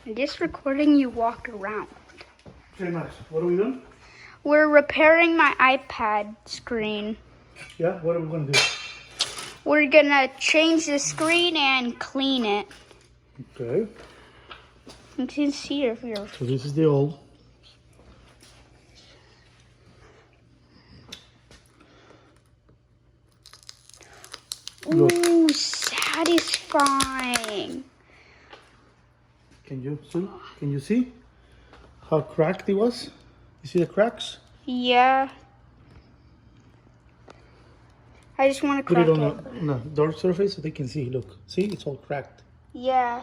I'm just recording you walk around. Okay, Max, what are we doing? We're repairing my iPad screen. Yeah, what are we going to do? We're gonna change the screen and clean it. Okay. You can see it here. So this is the old. Look. Ooh, satisfying. Can you see? Can you see how cracked it was? You see the cracks? Yeah. I just want to Put crack it it. on a dark surface so they can see. Look, see, it's all cracked. Yeah.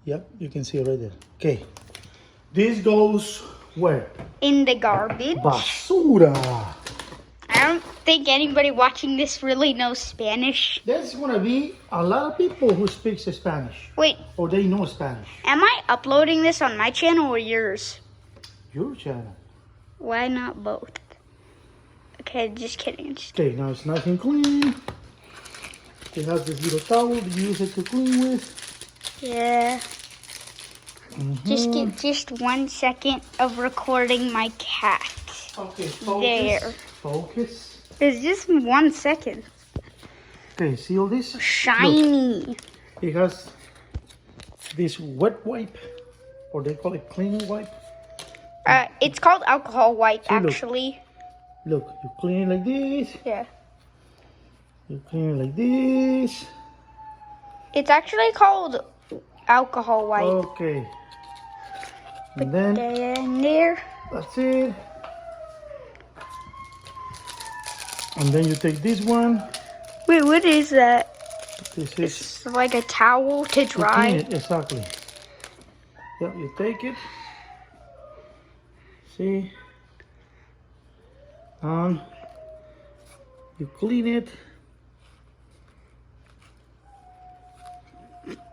Yep, you can see it right there. Okay, this goes where? In the garbage. Basura. I don't think anybody watching this really knows Spanish. There's gonna be a lot of people who speak Spanish. Wait, Or they know Spanish. am I uploading this on my channel or yours? Your channel. Why not both? Okay, just kidding. Okay, now it's nice and clean. It has this little towel to use it to clean with. Yeah. Just 1 second of recording my cat. Okay, focus. There. Focus. It's just 1 second. Okay, see all this? Shiny. Look, it has this wet wipe, or they call it clean wipe. It's called alcohol wipe, See, look. actually. Look, you clean it like this. Yeah. You clean it like this. It's actually called alcohol wipe. Okay. And then And there. that's it. And then you take this one. Wait, what is that? This is It's like a towel to to dry. clean it, exactly. Yep, you take it. See? And you clean it.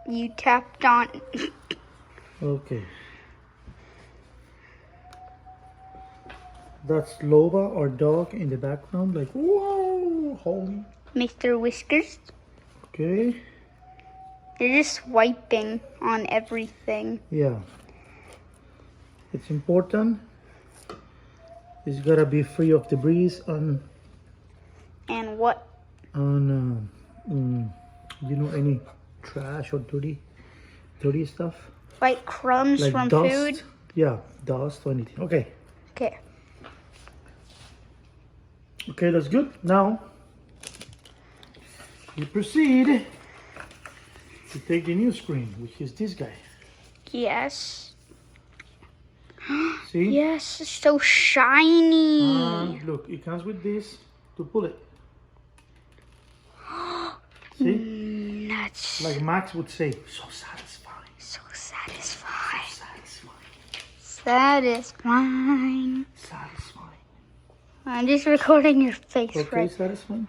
You tapped on. Okay. That's Loba, our dog, in the background, like, whoa, holy. Mr. Whiskers. Okay. You're just wiping on everything. Yeah. It's important. It's gotta be free of debris and what? you know, any trash or dirty stuff. Like crumbs Like from dust. food? Yeah, dust or anything. Okay. Okay. Okay, that's good. Now, you proceed to take the new screen, which is this guy. Yes. See? Yes, it's so shiny. And look, it comes with this to pull it. See? Nuts. Like Max would say, so satisfying. So satisfying. Satisfying. Satisfying. Satisfying. I'm just recording your face, Okay, right? satisfying.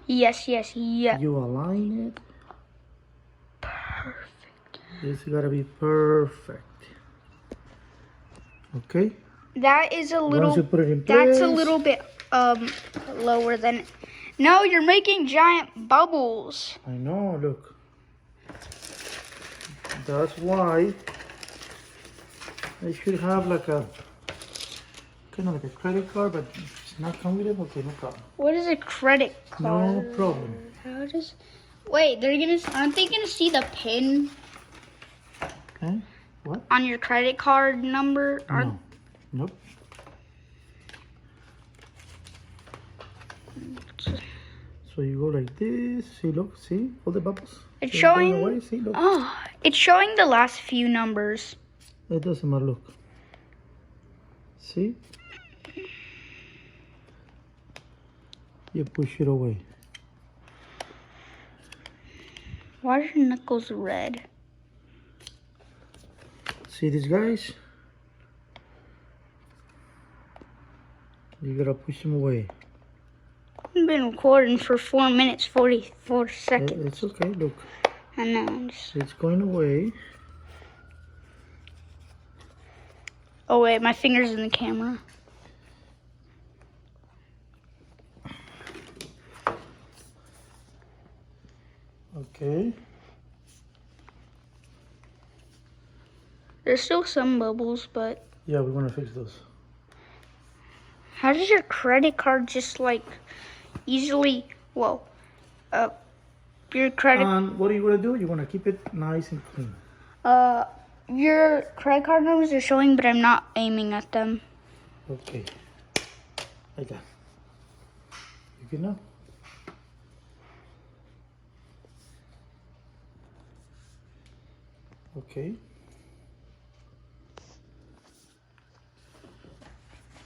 Yes. You align it. Perfect. It's gotta be perfect. Okay? That is a little. Once you put it in That's a place- little bit lower than. No, you're making giant bubbles. I know, look. That's why I should have like a kind of like a credit card, but it's not come with it. Okay, no problem. What is a credit card? No problem. How does? Wait, aren't they gonna see the pin Okay? What? on your credit card number? No. Nope. So you go like this. See, look, see all the bubbles. It's They're going showing. away. See, look. Oh, it's showing the last few numbers. It doesn't matter. Look. See? You push it away. Why are your knuckles red? See these guys? You gotta push them away. I've been recording for 4 minutes 44 seconds. It's okay. Look, I know. I'm just... it's going away. Oh wait, my finger's in the camera. Okay. There's still some bubbles, but Yeah, we're gonna fix those. how does your credit card just like easily? Whoa, your credit. And what are you gonna do? You're gonna keep it nice and clean. Your credit card numbers are showing, but I'm not aiming at them. Okay. Like that. You good now? Okay.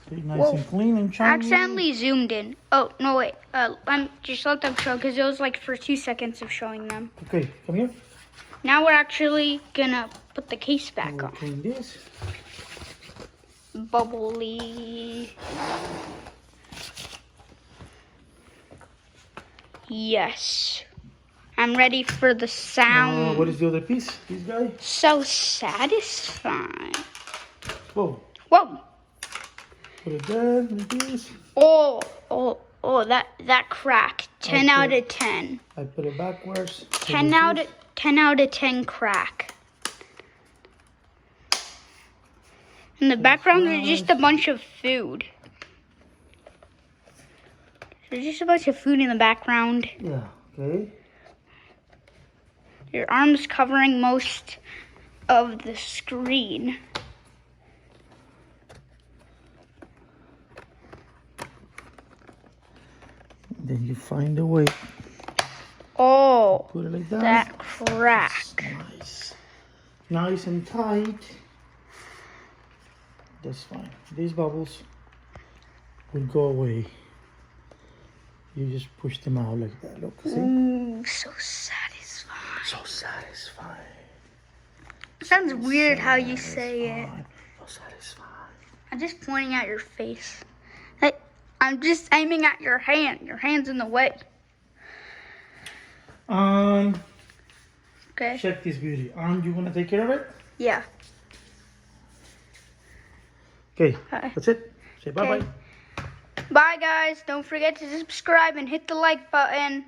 See, nice Whoa. and clean and shiny. Accidentally zoomed in. Oh no, wait. Just let them show because it was like for 2 seconds of showing them. Okay, come here. Now we're actually gonna put the case back We'll on. clean this. Bubbly. Yes. I'm ready for the sound. What is the other piece? This guy? So satisfying. Whoa. Whoa. Put it there, like this. Oh, that crack. 10 out Okay. of 10. I put it backwards. 10 out of 10 crack. In the background, there's just a bunch of food. There's just a bunch of food in the background. Yeah, okay. Your arm's covering most of the screen. Then you find a way. Oh, Put it like that. that crack. Nice. Nice and tight. That's fine. These bubbles will go away. You just push them out like that. Look, see? So satisfying. So satisfying. It sounds weird how you say it. So satisfying. I'm just pointing at your face. Hey, I'm just aiming at your hand. Your hand's in the way. Okay. Check this beauty. You wanna take care of it? Yeah. Okay, Hi. that's it. Say bye-bye. Bye, guys. Don't forget to subscribe and hit the like button.